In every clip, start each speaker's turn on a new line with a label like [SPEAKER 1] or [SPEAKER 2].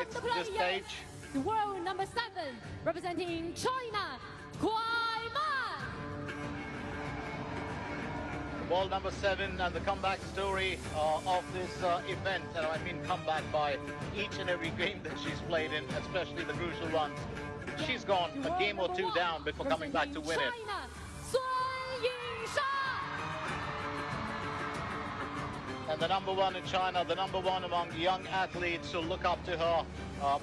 [SPEAKER 1] The
[SPEAKER 2] this stage.
[SPEAKER 1] World number 7, representing China, KUAI.
[SPEAKER 2] World number 7 and the comeback story of this event. And I mean comeback by each and every game that she's played in, especially the crucial ones. She's gone a game or two down before coming back to win it.
[SPEAKER 1] Yingsha.
[SPEAKER 2] And the number 1 in China, the number 1 among young athletes who look up to her,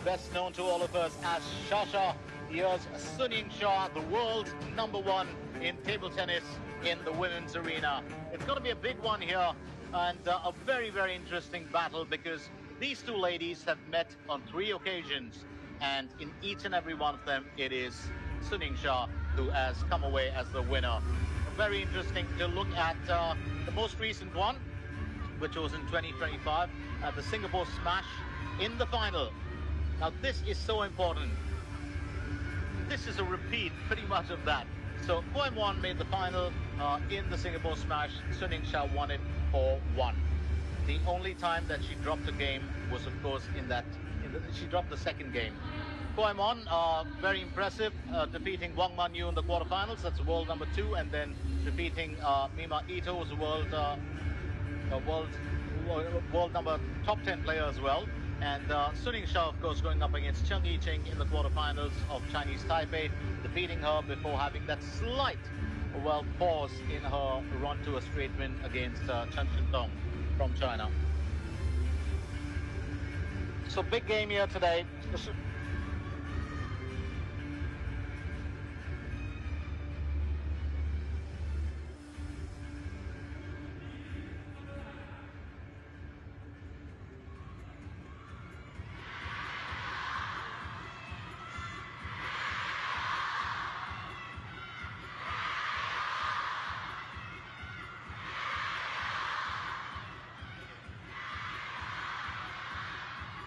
[SPEAKER 2] best known to all of us as Shasha. Here's Yingsha, the world's number 1 in table tennis in the women's arena. It's going to be a big one here and a very, very interesting battle because these two ladies have met on 3 occasions and in each and every one of them it is Yingsha who has come away as the winner. Very interesting to look at the most recent one, which was in 2025 at the Singapore Smash in the final. Now this is so important. This is a repeat pretty much of that. So KUAI made the final in the Singapore Smash. Yingsha won it 4-1. The only time that she dropped a game was of course she dropped the second game. KUAI very impressive, defeating Wang Manyu in the quarterfinals. That's world number 2, and then defeating Mima Ito, who's world number top 10 player as well. And Yingsha, of course, going up against Cheng Yicheng in the quarterfinals of Chinese Taipei, defeating her before having that slight, pause in her run to a straight win against Chen Shentong from China. So big game here today.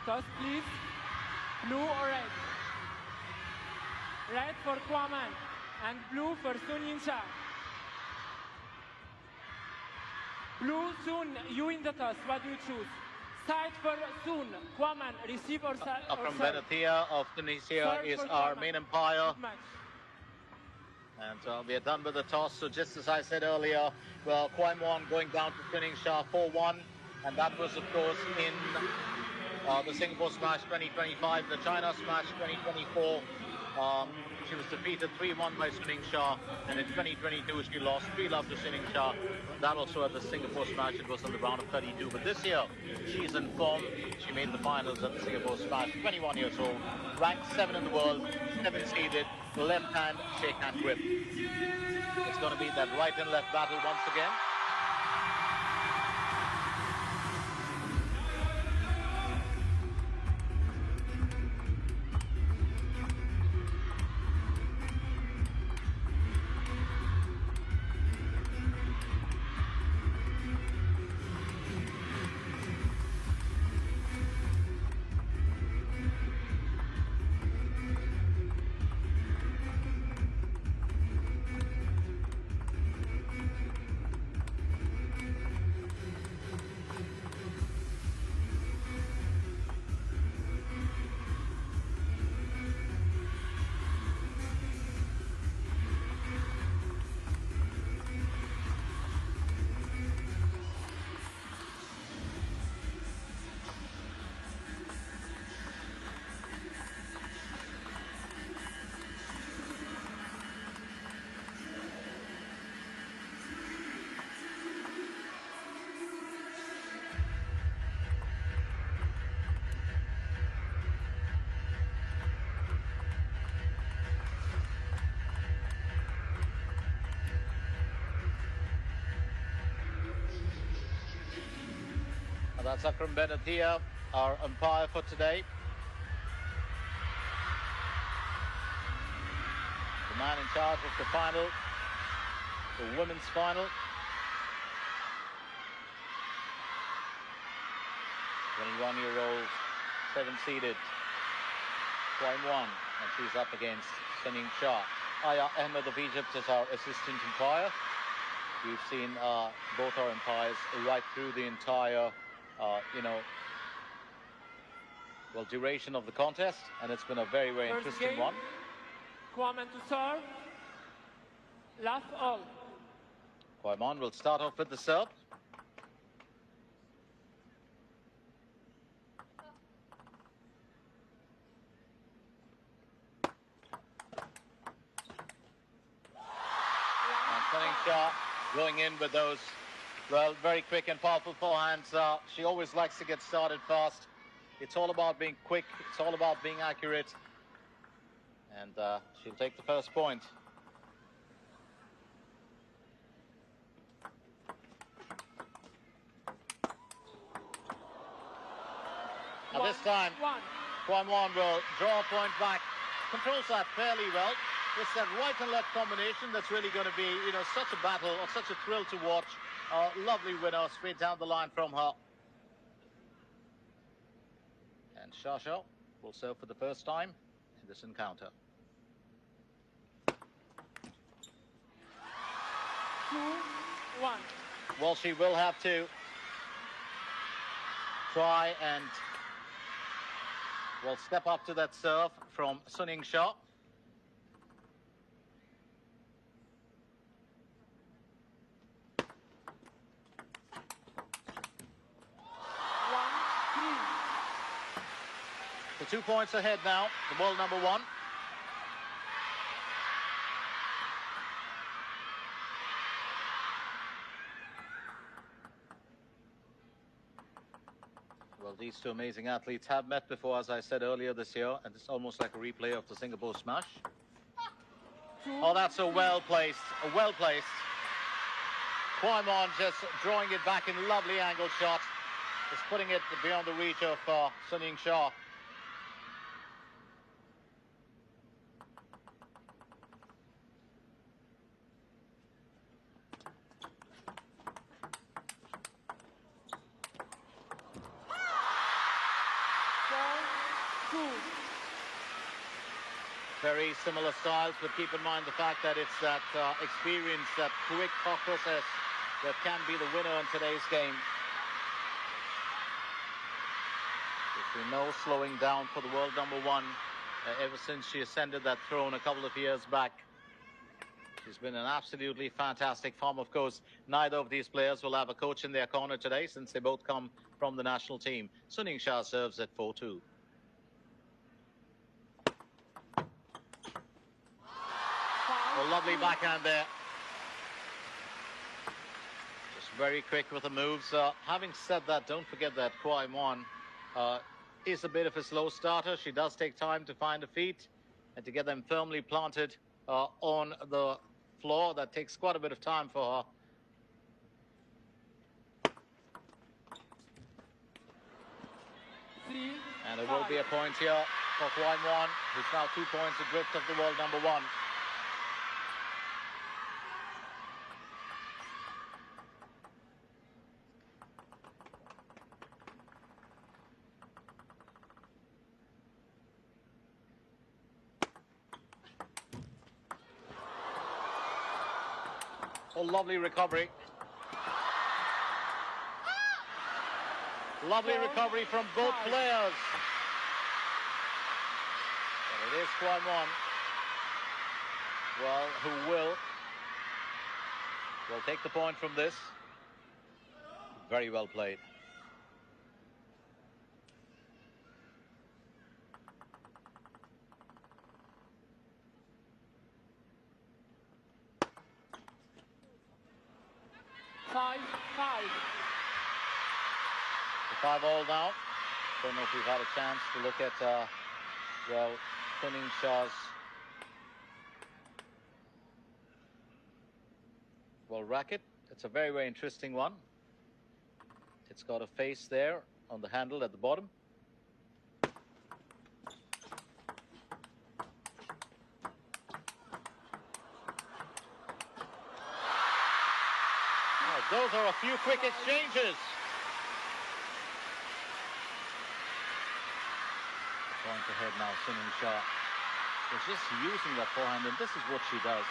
[SPEAKER 3] Toss, please. Blue or red? Red for KUAI and blue for Yingsha. Blue, Sun, you in the toss. What do you choose? Side for Sun, KUAI, receive or serve?
[SPEAKER 2] From Benatia of Tunisia is our main umpire. And we are done with the toss. So just as I said earlier, KUAI going down to Yingsha 4-1. And that was, of course, in the Singapore Smash 2025, the China Smash 2024. She was defeated 3-1 by Yingsha, and in 2022 she lost 3-love to Yingsha. That also at the Singapore Smash, it was in the round of 32. But this year, she's in form. She made the finals at the Singapore Smash, 21 years old, ranked 7 in the world, 7 seeded, left hand, shake hand grip. It's going to be that right and left battle once again. That's Akram Benatia, our umpire for today. The man in charge of the final, the women's final. 21-year-old, 7-seeded, KUAI, and she's up against Yingsha. Aya Ahmed of Egypt is our assistant umpire. We've seen both our umpires right through the entire, well, duration of the contest, and it's been a very, very
[SPEAKER 3] First
[SPEAKER 2] interesting
[SPEAKER 3] game,
[SPEAKER 2] one.
[SPEAKER 3] KUAI to serve. Last all.
[SPEAKER 2] KUAI will start off with the serve. Yingsha going in with those, well, very quick and powerful forehands. She always likes to get started fast. It's all about being quick. It's all about being accurate. And she'll take the first point. Now this time, KUAI will draw a point back. Controls that fairly well. It's that right and left combination that's really going to be, you know, such a battle or such a thrill to watch. Lovely winner straight down the line from her. And Shasha will serve for the first time in this encounter.
[SPEAKER 3] 2-1.
[SPEAKER 2] Well, she will have to try and, well, step up to that serve from Yingsha. So 2 points ahead now, the world number one. Well, these two amazing athletes have met before, as I said earlier this year, and it's almost like a replay of the Singapore smash. Oh, that's a well-placed, KUAI just drawing it back in lovely angle shot. Just putting it beyond the reach of Yingsha. Very similar styles, but keep in mind the fact that it's that experience, that quick thought process that can be the winner in today's game. There's been no slowing down for the world number one ever since she ascended that throne a couple of years back. She's been an absolutely fantastic form. Of course, neither of these players will have a coach in their corner today since they both come from the national team. Yingsha serves at 4-2. Well, lovely backhand there. Just very quick with the moves. Having said that, don't forget that KUAI is a bit of a slow starter. She does take time to find her feet and to get them firmly planted on the floor. That takes quite a bit of time for her. And there will be a point here for KUAI, who's now 2 points adrift of the world number one. Oh, lovely recovery. Lovely recovery from both players. But it is KUAI, well, who will take the point from this. Very well played. The 5-all now. Don't know if we've had a chance to look at, well, Yingsha's, well, racket. It's a very, very interesting one. It's got a face there on the handle at the bottom. Those are a few quick exchanges. Point ahead now, Yingsha. She's just using that forehand, and this is what she does.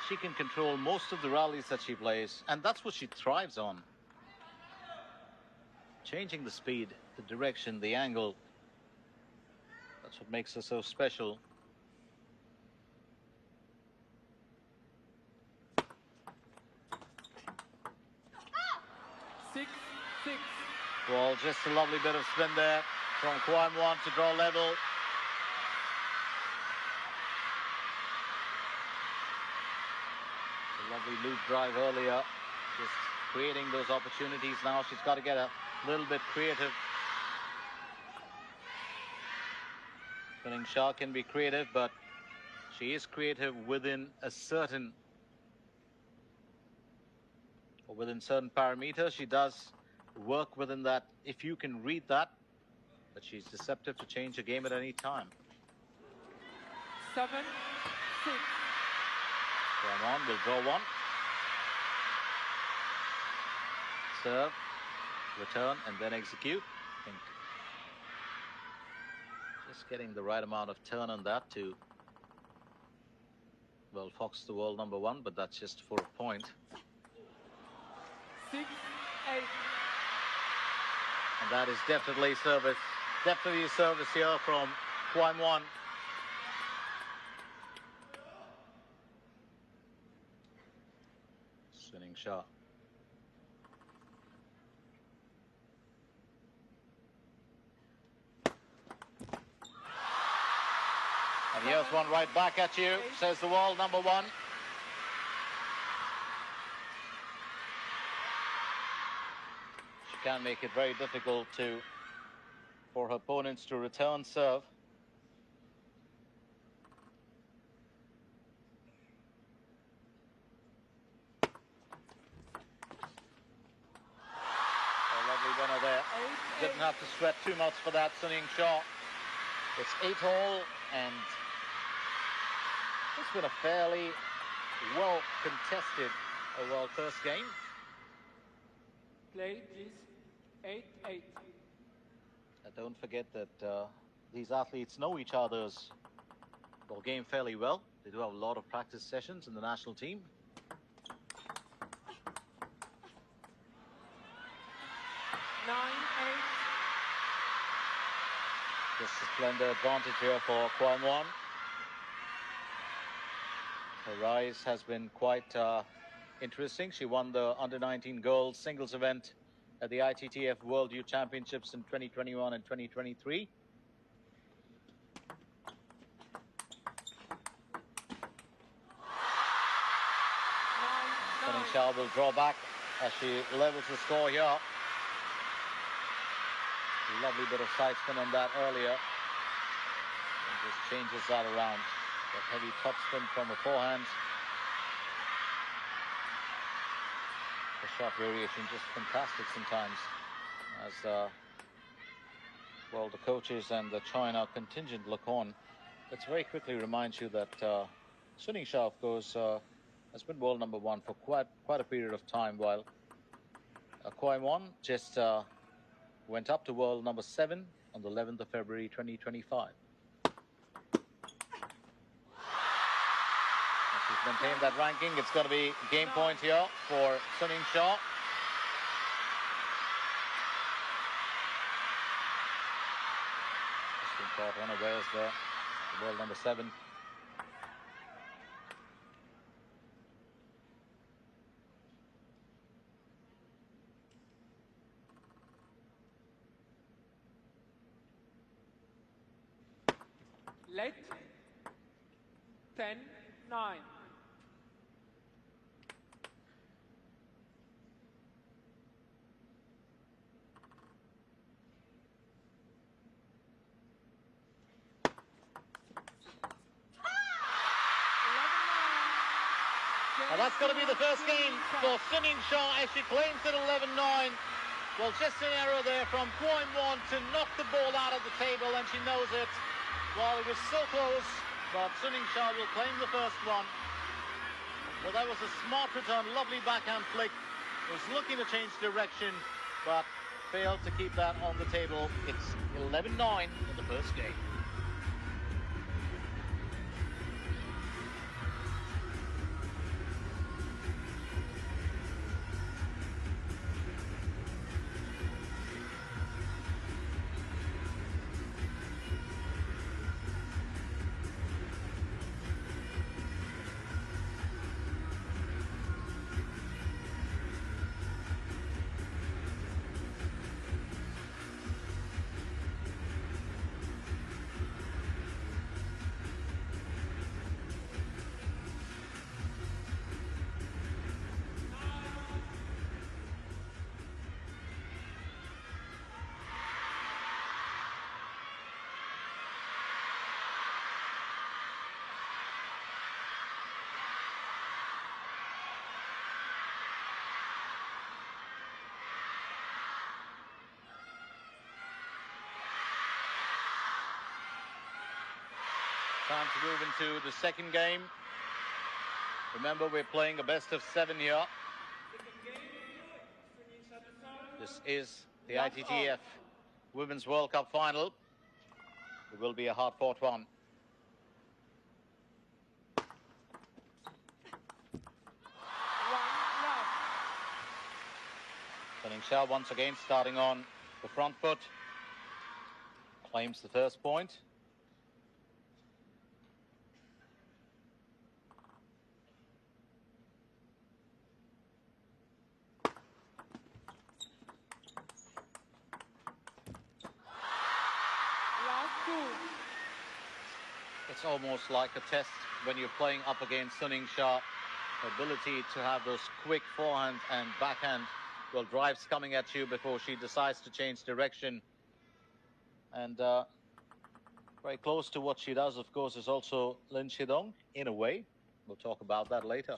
[SPEAKER 2] She can control most of the rallies that she plays, and that's what she thrives on. Changing the speed. the direction, the angle. That's what makes her so special. Well, just a lovely bit of spin there from KUAI to draw level. A lovely loop drive earlier, just creating those opportunities. Now she's got to get a little bit creative. Yingsha can be creative, but she is creative within certain parameters. She does work within that, if you can read that, but she's deceptive to change the game at any time.
[SPEAKER 3] 7-6.
[SPEAKER 2] KUAI will draw one. Serve, return, and then execute. I think just getting the right amount of turn on that to, well, fox the world number one, but that's just for a point.
[SPEAKER 3] 6-8.
[SPEAKER 2] And that is definitely service. Definitely service here from KUAI. Yingsha. And here's one right back at you, says the world number one. She can make it very difficult for her opponents to return serve. A lovely winner there. Didn't have to sweat too much for that, Yingsha. It's 8-all, and it's been a fairly well contested first game.
[SPEAKER 3] Play, please. 8-8.
[SPEAKER 2] Don't forget that these athletes know each other's game fairly well. They do have a lot of practice sessions in the national team. Just a splendid advantage here for KUAI. Her rise has been quite interesting. She won the under-19 girls singles event at the ITTF World Youth Championships in 2021 and 2023. Yingsha will draw back as she levels the score here. Lovely bit of side spin on that earlier. And just changes that around. That heavy top spin from her forehand. The shot variation just fantastic sometimes. As well, the coaches and the China contingent look on. Let's very quickly remind you that Yingsha, of course, has been world number one for quite a period of time, while KUAI just went up to world number 7 on the 11th of February 2025. If she's maintained that ranking, it's going to be game point here for Yingsha. Just been caught unawares there, the world number 7.
[SPEAKER 3] Late. 10-9.
[SPEAKER 2] And that's going to be the first game for Yingsha as she claims it 11-9. Well, just an error there from KUAI to knock the ball out of the table, and she knows it. Well, it was so close, but Yingsha will claim the first one. Well, that was a smart return, lovely backhand flick. Was looking to change direction, but failed to keep that on the table. It's 11-9 in the first game. Time to move into the second game. Remember, we're playing a best of 7 here. This is the ITTF Women's World Cup final. It will be a hard-fought one. Yingsha once again starting on the front foot. Claims the first point. It's almost like a test when you're playing up against Yingsha. Ability to have those quick forehand and backhand, well, drives coming at you before she decides to change direction. And very close to what she does, of course, is also Lin Shidong, in a way. We'll talk about that later.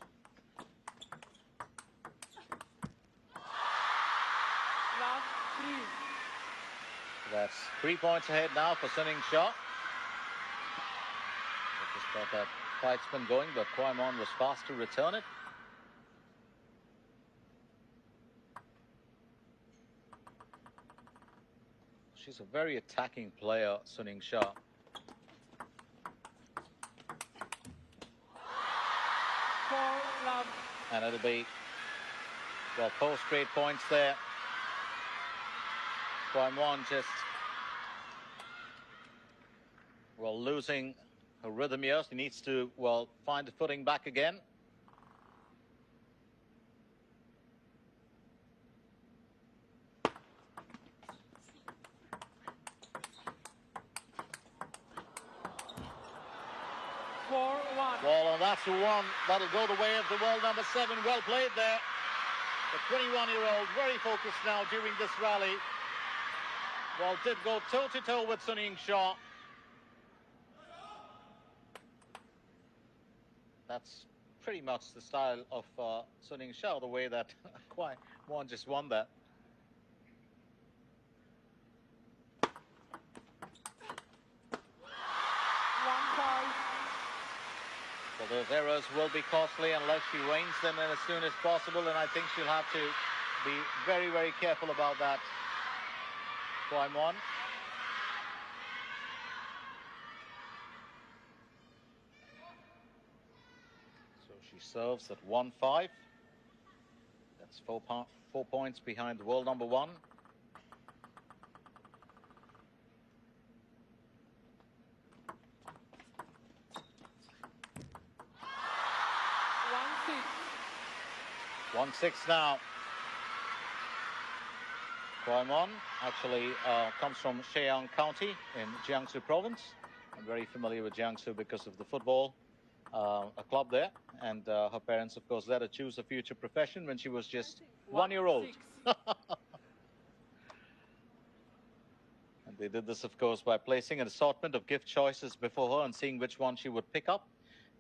[SPEAKER 3] Last 3.
[SPEAKER 2] That's 3 points ahead now for Yingsha. Just got that fight spin going, but KUAI was fast to return it. She's a very attacking player, Yingsha. And it'll be, well, 4 straight points there. KUAI just, well, losing her rhythm here. She needs to, well, find the footing back again. Well, and that's the one that'll go the way of the world number 7. Well played there. The 21-year-old very focused now during this rally. Well, did go toe-to-toe with Yingsha. That's pretty much the style of Yingsha, the way that KUAI just won that. Well, those errors will be costly unless she reins them in as soon as possible, and I think she'll have to be very, very careful about that. KUAI. So she serves at 1-5. That's 4 points behind the world number 1. One 6 now. KUAI actually comes from Shenyang County in Jiangsu province. I'm very familiar with Jiangsu because of the football, a club there. And her parents, of course, let her choose a future profession when she was just 1 year old. And they did this, of course, by placing an assortment of gift choices before her and seeing which one she would pick up.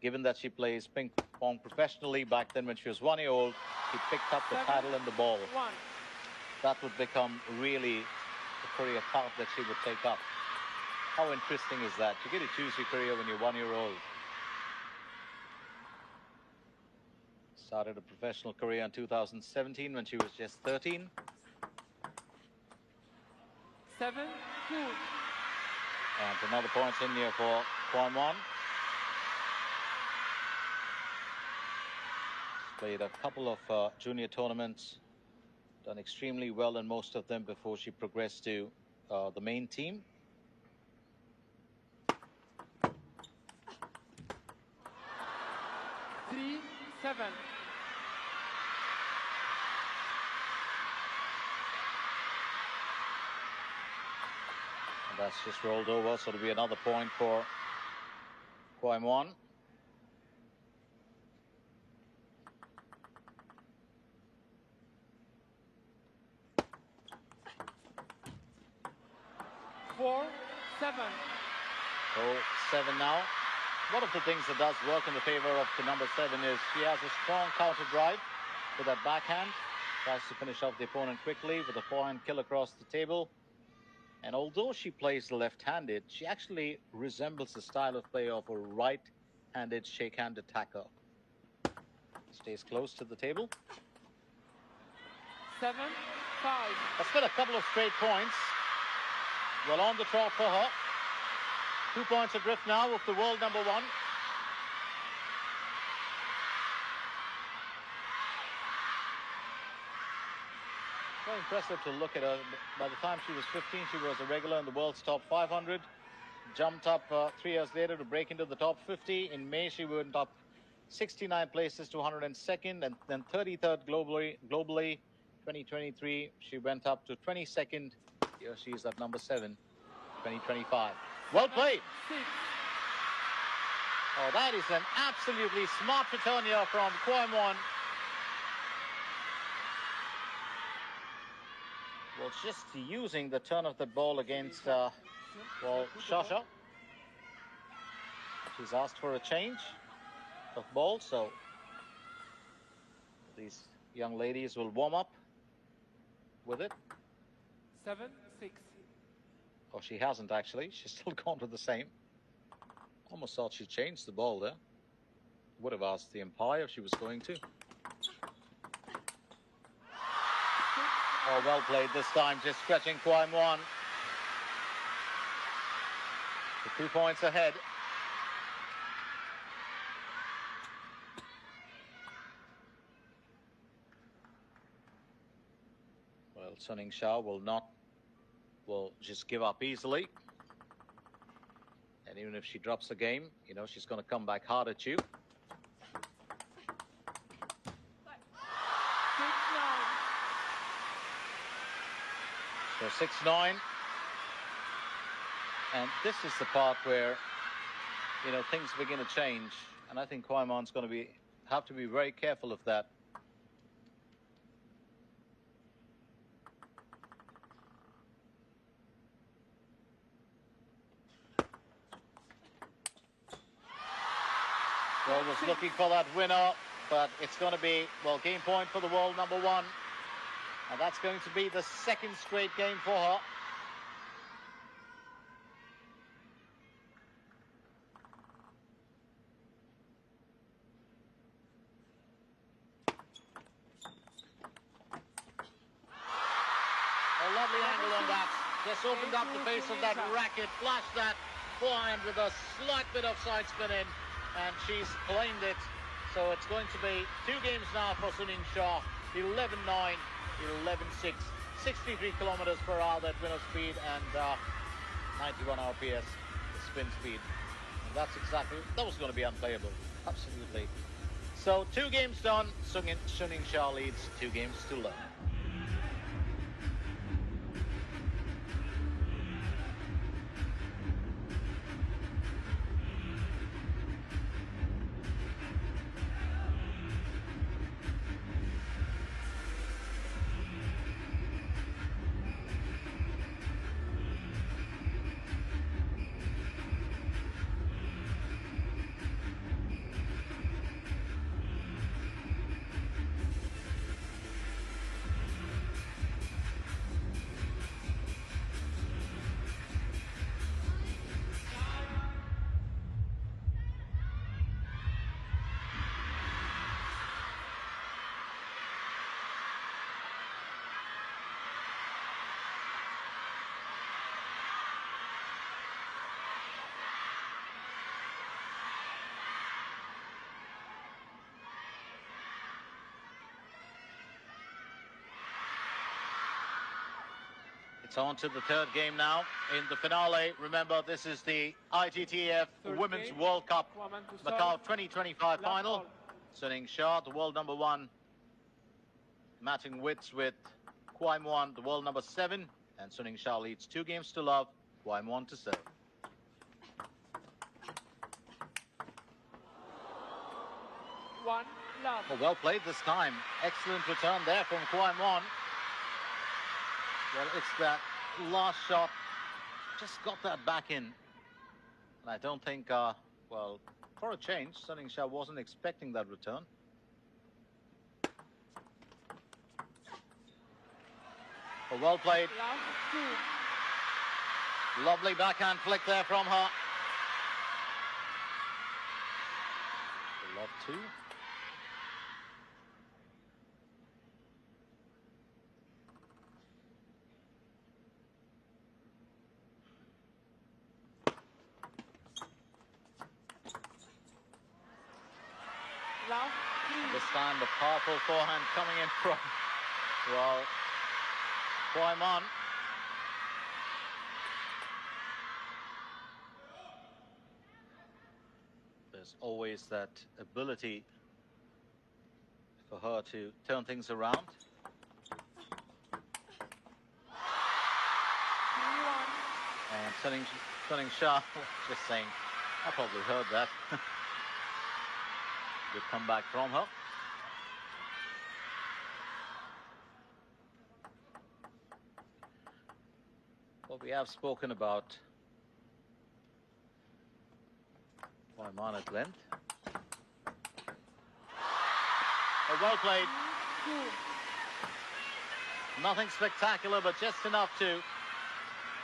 [SPEAKER 2] Given that she plays ping pong professionally, back then when she was 1 year old, she picked up the paddle and the ball. That would become really the career path that she would take up. How interesting is that? You get to choose your career when you're 1 year old. Started a professional career in 2017 when she was just 13.
[SPEAKER 3] 7-2.
[SPEAKER 2] And another point in here for KUAI. Played a couple of junior tournaments, done extremely well in most of them before she progressed to the main team.
[SPEAKER 3] Three, 7.
[SPEAKER 2] And that's just rolled over, so it'll be another point for KUAI.
[SPEAKER 3] Four, 7.
[SPEAKER 2] 4-7 now. One of the things that does work in the favor of the number 7 is she has a strong counter drive with that backhand. Tries to finish off the opponent quickly with a forehand kill across the table. And although she plays left-handed, she actually resembles the style of play of a right-handed shake-hand attacker. Stays close to the table.
[SPEAKER 3] 7-5.
[SPEAKER 2] That's been a couple of straight points. Well on the trot for her. 2 points adrift now of the world number one. Very impressive to look at her. By the time she was 15, she was a regular in the world's top 500. Jumped up 3 years later to break into the top 50. In May, she went up 69 places to 102nd and then 33rd globally. 2023, she went up to 22nd. Here she is at number 7, 2025. Well played. Oh, that is an absolutely smart return here from KUAI. Well, just using the turn of the ball against, Shasha. She's asked for a change of ball, so these young ladies will warm up with it.
[SPEAKER 3] 7-6.
[SPEAKER 2] Oh, she hasn't actually. She's still gone to the same. Almost thought she changed the ball there. Would have asked the umpire if she was going to. Oh, well played this time, just stretching KUAI. The 2 points ahead. Well, Yingsha will just give up easily. And even if she drops the game, you know, she's going to come back hard at you.
[SPEAKER 3] 6-9.
[SPEAKER 2] So 6-9. And this is the part where, you know, things begin to change. And I think KUAI's going to have to be very careful of that. Well, was looking for that winner, but it's going to be, well, game point for the world number one. And that's going to be the second straight game for her. A lovely angle on that. Just opened up the face of that racket, flashed that forehand with a slight bit of side spin in, and she's claimed it. So it's going to be 2 games now for Yingsha. 11-9, 11-6, 63 kilometers per hour that winner speed, and 91 RPS the spin speed. And that was going to be unplayable. Absolutely. So 2 games done. Yingsha leads 2 games to 0. It's on to the 3rd game now in the finale. Remember, this is the ITTF Women's World Cup Macao 2025 final. Yingsha, the world number 1, matching wits with KUAI, the world number 7, and Yingsha leads 2 games to love, KUAI to 7.
[SPEAKER 3] One love.
[SPEAKER 2] Oh, well played this time. Excellent return there from KUAI. Well, it's that last shot. Just got that back in. And I don't think, well, for a change, Yingsha wasn't expecting that return. Oh, well played.
[SPEAKER 3] Last 2.
[SPEAKER 2] Lovely backhand flick there from her. Love two.
[SPEAKER 3] Love
[SPEAKER 2] This time the powerful forehand coming in from, well, KUAI. There's always that ability for her to turn things around.
[SPEAKER 3] 3-1.
[SPEAKER 2] And Sunning Shah, just saying, I probably heard that. Good comeback from her. Well, we have spoken about KUAI at length. Oh, well played.
[SPEAKER 3] 2.
[SPEAKER 2] Nothing spectacular, but just enough to,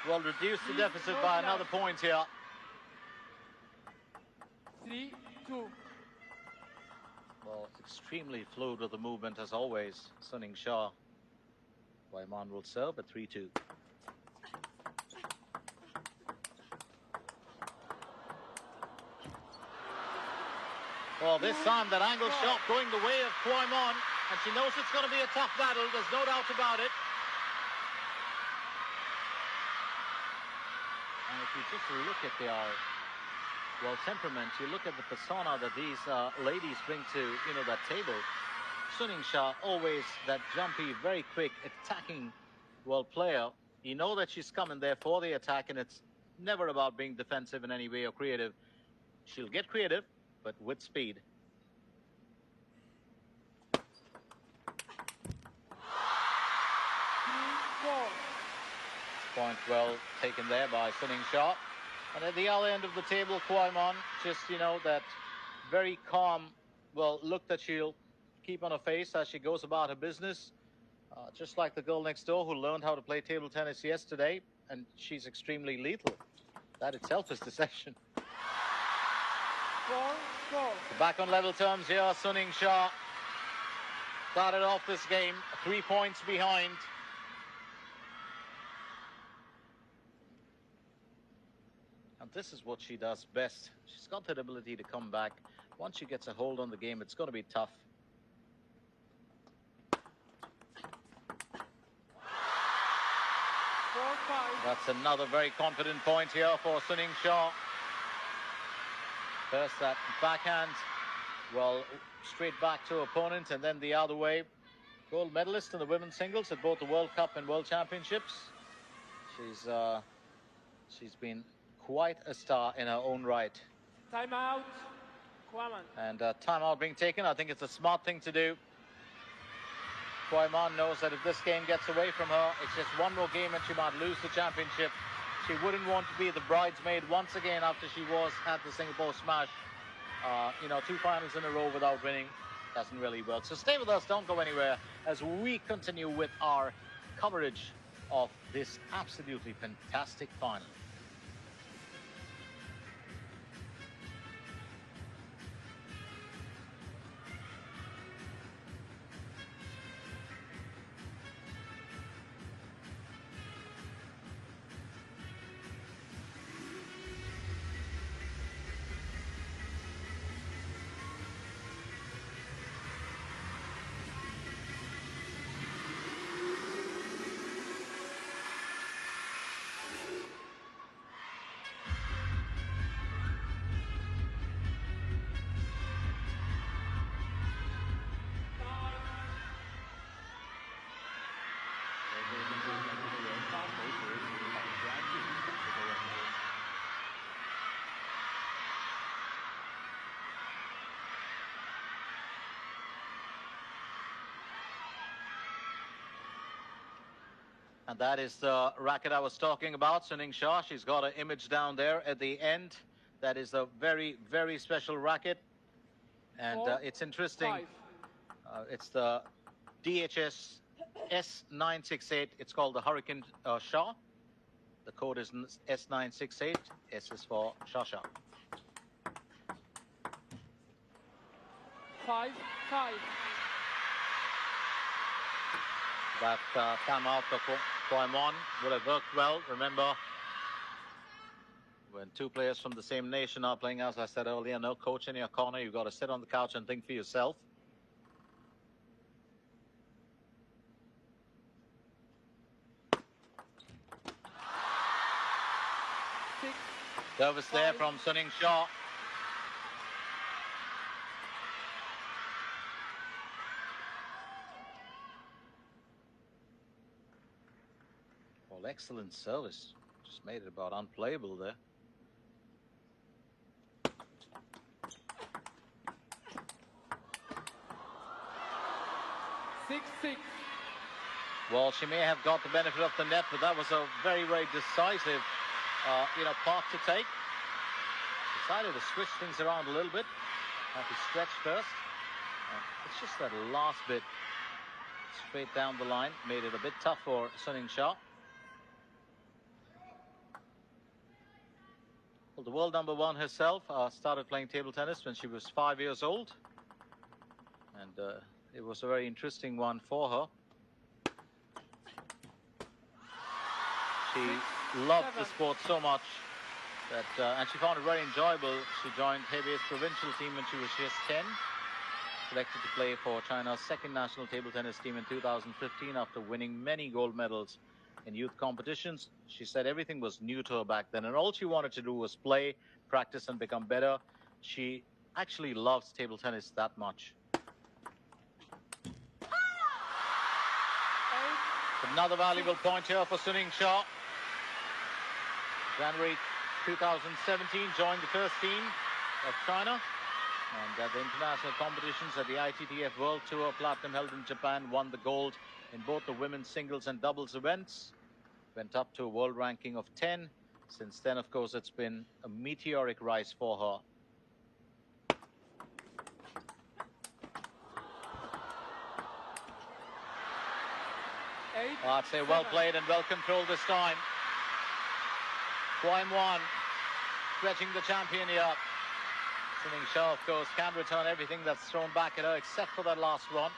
[SPEAKER 2] well, reduce the deficit by another point here.
[SPEAKER 3] 3-2.
[SPEAKER 2] Well, extremely fluid with the movement as always. Sunning Shah. KUAI will serve at 3-2. Well, this time that angle shot going the way of KUAI, and she knows it's going to be a tough battle. There's no doubt about it. And if you just look at their, well, temperament, you look at the persona that these ladies bring to, that table. Sunning Shah, always that jumpy, very quick, attacking, well, player. You know that she's coming there for the attack, and it's never about being defensive in any way or creative. She'll get creative, but with speed. Point well taken there by Sunning Shah. And at the other end of the table, KUAI, just, that very calm, well, look that she'll keep on her face as she goes about her business. Just like the girl next door who learned how to play table tennis yesterday, and she's extremely lethal. That itself is deception.
[SPEAKER 3] 4-4.
[SPEAKER 2] Back on level terms here, Sunning Shah started off this game 3 points behind. And this is what she does best. She's got that ability to come back. Once she gets a hold on the game, it's going to be tough.
[SPEAKER 3] 4-5.
[SPEAKER 2] That's another very confident point here for Sunning Shah. First that backhand, well, straight back to opponent, and then the other way. Gold medalist in the women's singles at both the World Cup and World Championships. She's been quite a star in her own right.
[SPEAKER 3] Timeout. KUAI.
[SPEAKER 2] And timeout being taken. I think it's a smart thing to do. KUAI knows that if this game gets away from her, it's just one more game and she might lose the championship. She wouldn't want to be the bridesmaid once again after she was at the Singapore Smash. 2 finals in a row without winning doesn't really work. So stay with us, don't go anywhere as we continue with our coverage of this absolutely fantastic final. And that is the racket I was talking about, Sunning Shah. She's got an image down there at the end. That is a very, very special racket. And it's interesting. It's the DHS S968. It's called the Hurricane Shah. The code is S968. S is for Shasha.
[SPEAKER 3] 5-5.
[SPEAKER 2] That time out for Kwai would have worked well. Remember, when two players from the same nation are playing, as I said earlier, no coach in your corner. You've got to sit on the couch and think for yourself. Service there from Sun Yingsha. Well, excellent service. Just made it about unplayable there. Well, she may have got the benefit of the net, but that was a very, very decisive, part to take. Decided to switch things around a little bit. Had to stretch first. It's just that last bit straight down the line made it a bit tough for Sun Yingsha. Well, the world number one herself started playing table tennis when she was 5 years old. And it was a very interesting one for her. She loved the sport so much that, and she found it very enjoyable. She joined Hebei's provincial team when she was just 10. Selected to play for China's second national table tennis team in 2015 after winning many gold medals in youth competitions. She said everything was new to her back then, and all she wanted to do was play, practice, and become better. She actually loves table tennis that much. Another valuable point here for Sun Yingsha. January 2017, joined the first team of China. And at the international competitions at the ITTF World Tour Platinum held in Japan, won the gold in both the women's singles and doubles events. Went up to a world ranking of 10. Since then, of course, it's been a meteoric rise for her. I'd say well played and well controlled this time. Kwai stretching the champion here. Sun Yingsha, of course, can return everything that's thrown back at her except for that last one.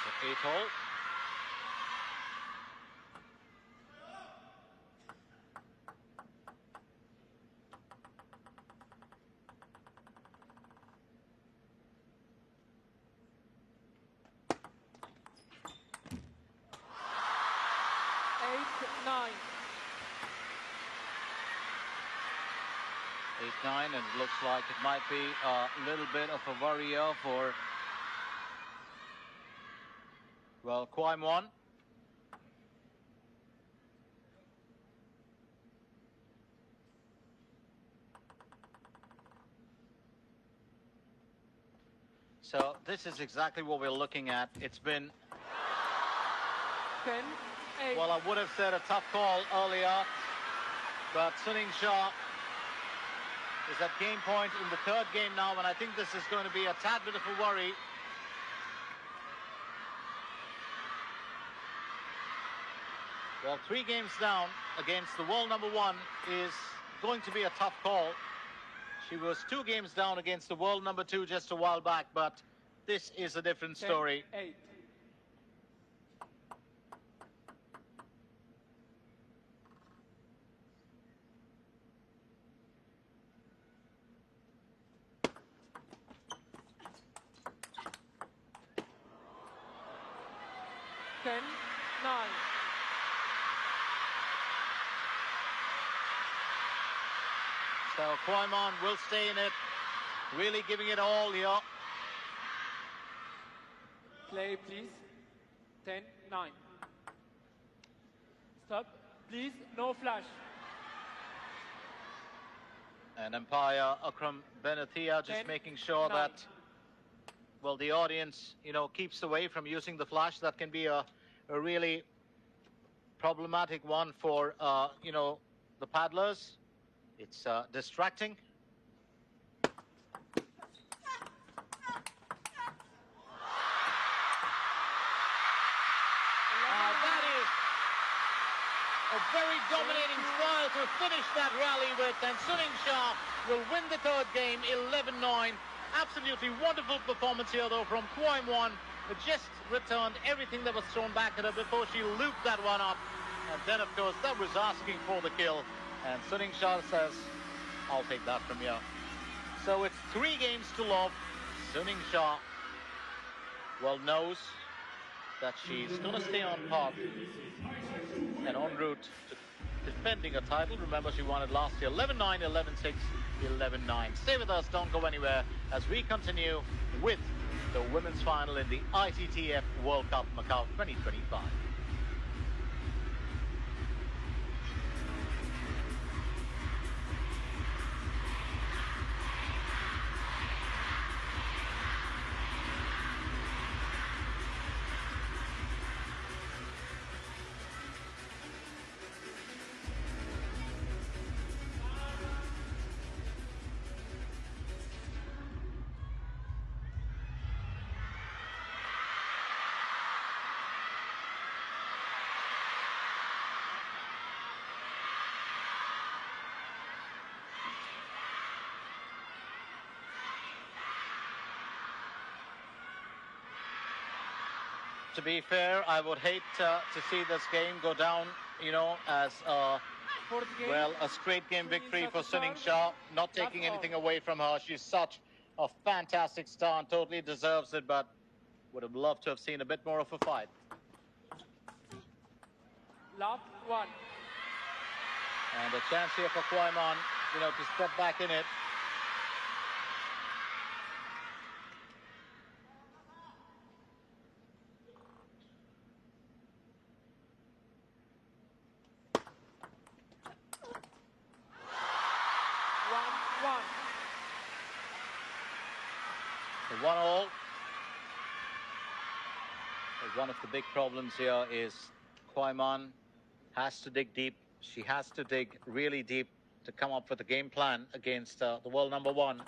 [SPEAKER 2] So 8-all. And it looks like it might be a little bit of a worrier for, well, Kwai. So this is exactly what we're looking at. It's been
[SPEAKER 3] 10-8.
[SPEAKER 2] Well, I would have said a tough call earlier, but Sun Yingsha is at game point in the third game now, and I think this is going to be a tad bit of a worry. Well, 3 games down against the world number one is going to be a tough call. She was 2 games down against the world number 2 just a while back, but this is a different story.
[SPEAKER 3] 10-8.
[SPEAKER 2] So Kwai will stay in it, really giving it all here.
[SPEAKER 3] Play, please. 10-9. Stop. Please, no flash.
[SPEAKER 2] And umpire Akram Benathia just
[SPEAKER 3] 10,
[SPEAKER 2] making sure
[SPEAKER 3] 9.
[SPEAKER 2] that, well, the audience, keeps away from using the flash. That can be a really problematic one for, the paddlers. It's distracting. That is a very dominating style to finish that rally with, and Yingsha will win the third game 11-9. Absolutely wonderful performance here though from KUAI. Just returned everything that was thrown back at her before she looped that one up, and then of course that was asking for the kill, and Yingsha says, I'll take that from you. So it's 3 games to love. Yingsha, well, knows that she's going to stay on path and en route to defending a title. Remember, she won it last year, 11-9, 11-6, 11-9. Stay with us, don't go anywhere, as we continue with the women's final in the ITTF World Cup Macau 2025. To be fair, I would hate to see this game go down, as a straight game victory for Yingsha. Not taking anything away from her. She's such a fantastic star and totally deserves it, but would have loved to have seen a bit more of a fight.
[SPEAKER 3] Love 1.
[SPEAKER 2] And a chance here for KUAI, to step back in it. The 1-all. One of the big problems here is KUAI has to dig deep. She has to dig really deep to come up with a game plan against the world number 1.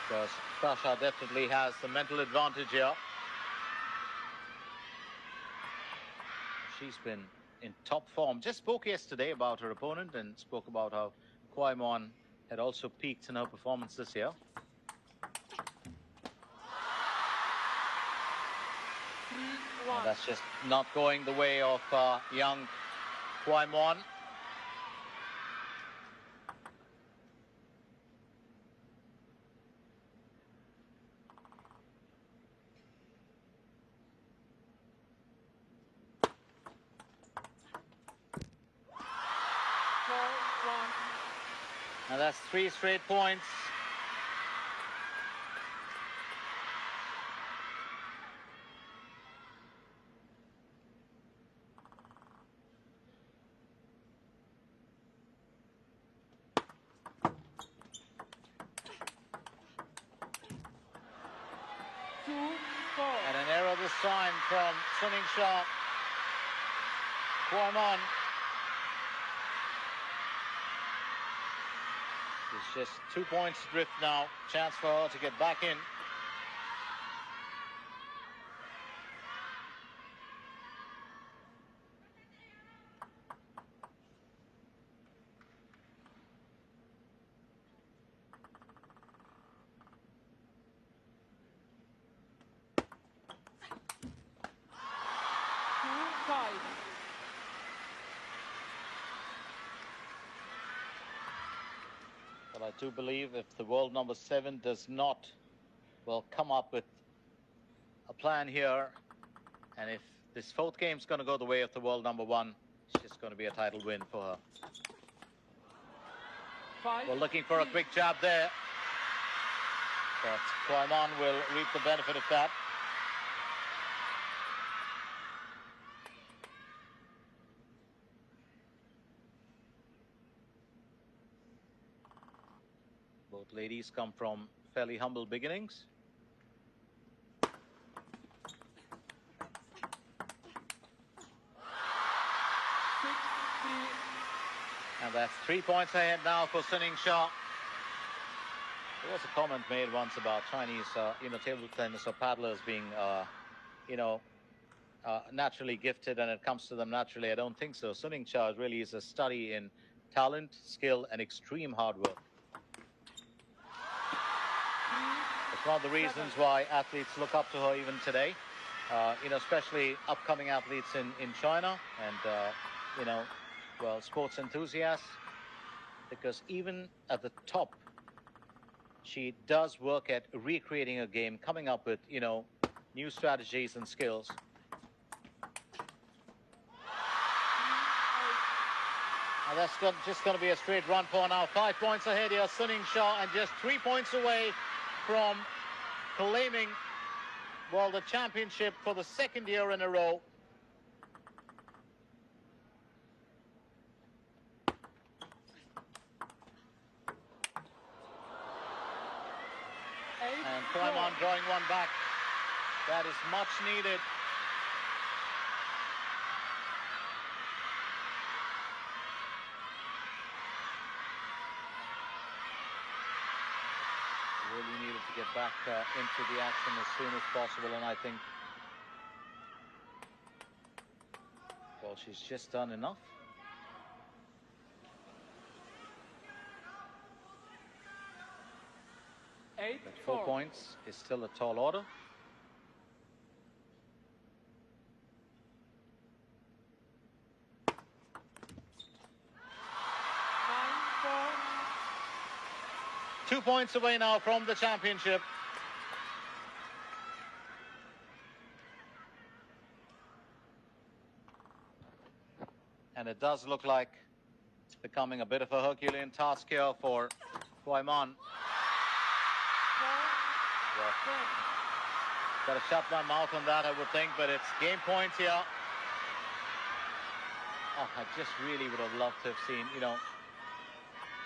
[SPEAKER 2] Because Sasha definitely has the mental advantage here. She's been in top form. Just spoke yesterday about her opponent and spoke about how KUAI had also peaked in her performance this year. And that's just not going the way of young KUAI. And that's 3 straight points. And an error this time from Yingsha. KUAI. It's just 2 points adrift now. Chance for her to get back in. But I do believe if the world number 7 does not, come up with a plan here, and if this 4th game is going to go the way of the world number 1, it's just going to be a title win for her. We're looking for a quick jab there, but KUAI will reap the benefit of that. Both ladies come from fairly humble beginnings. And that's 3 points ahead now for Sun Yingsha. There was a comment made once about Chinese, table tennis or paddlers being, naturally gifted, and it comes to them naturally. I don't think so. Sun Yingsha really is a study in talent, skill, and extreme hard work. It's one of the reasons why athletes look up to her even today. Especially upcoming athletes in China and, well, sports enthusiasts. Because even at the top, she does work at recreating a game, coming up with, new strategies and skills. And that's just going to be a straight run for now. 5 points ahead here, Sun Yingsha, and just 3 points away from claiming, well, the championship for the second year in a row. And KUAI drawing one back. That is much needed. Really needed to get back into the action as soon as possible, and I think, well, she's just done enough. But 4 points is still a tall order. Two points away now from the championship. And it does look like it's becoming a bit of a Herculean task here for KUAI. Got to shut my mouth on that, I would think, but it's game points here. Oh, I just really would have loved to have seen,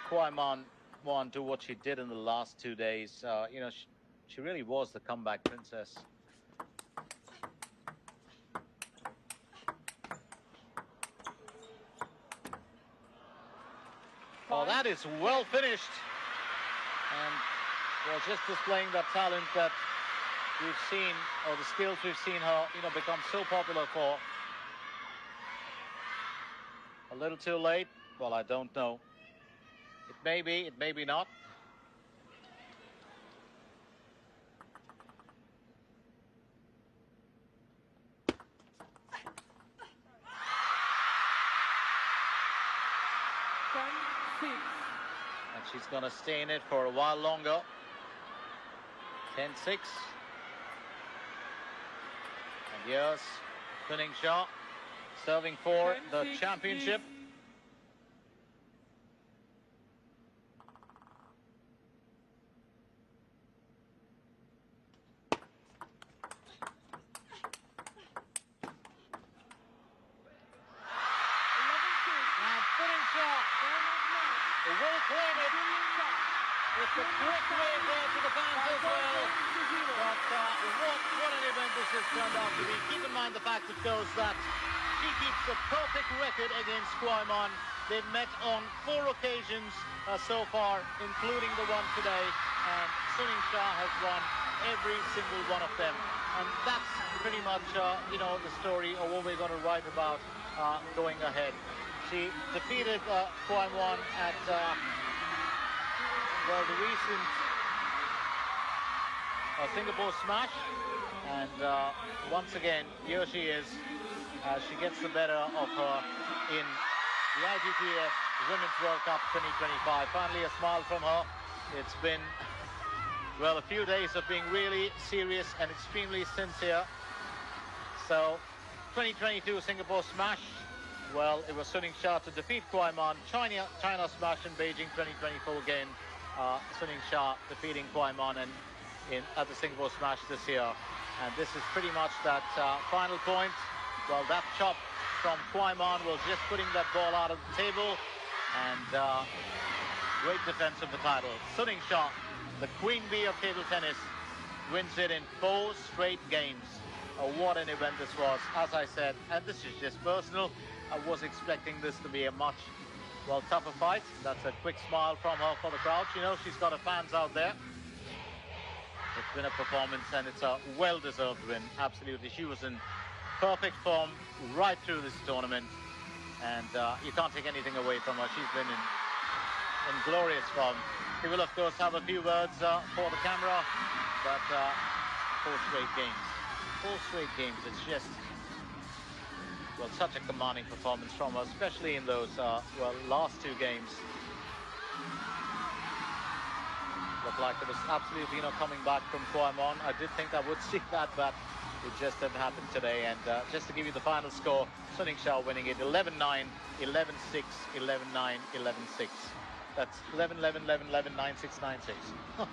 [SPEAKER 2] KUAI do what she did in the last 2 days. She really was the comeback princess. Oh, that is well finished. And, well, just displaying that talent that we've seen, or the skills we've seen her, become so popular for. A little too late? Well, I don't know. It may be, it may be not. And she's going to stay in it for a while longer. 10-6. And here's Sun Yingsha serving for the championship. Will claim it. It's a quick wave there to the fans as well. But what an event this has turned out to be. Keep in mind the fact, of course, that she keeps a perfect record against KUAI. They've met on 4 occasions so far, including the one today. And Sun Yingsha has won every single one of them. And that's pretty much, the story of what we're going to write about going ahead. She defeated KUAI at, well, the recent Singapore Smash. And once again, here she is. She gets the better of her in the ITTF Women's World Cup 2025. Finally, a smile from her. It's been, well, a few days of being really serious and extremely sincere. So, 2022 Singapore Smash. Well, it was Sun Yingsha to defeat KUAI. China Smash in Beijing 2024 again. Sun Yingsha defeating KUAI at the Singapore Smash this year. And this is pretty much that final point. Well, that chop from KUAI was just putting that ball out of the table. And Great defense of the title. Sun Yingsha, the queen bee of table tennis, wins it in 4 straight games. What an event this was, as I said, and this is just personal. I was expecting this to be a much, well, tougher fight. That's a quick smile from her for the crowd. She knows she's got her fans out there. It's been a performance, and it's a well-deserved win. Absolutely. She was in perfect form right through this tournament, and you can't take anything away from her. She's been in glorious form. He will, of course, have a few words for the camera, but 4 straight games. 4 straight games. It's just, well, such a commanding performance from her, especially in those, well, last 2 games. Looked like there was absolutely no coming back from KUAI. I did think I would see that, but it just didn't happen today. And just to give you the final score, Sun Yingsha winning it 11-9, 11-6, 11-9, 11-6. That's 11-11, 11-11, 9-6, 9-6.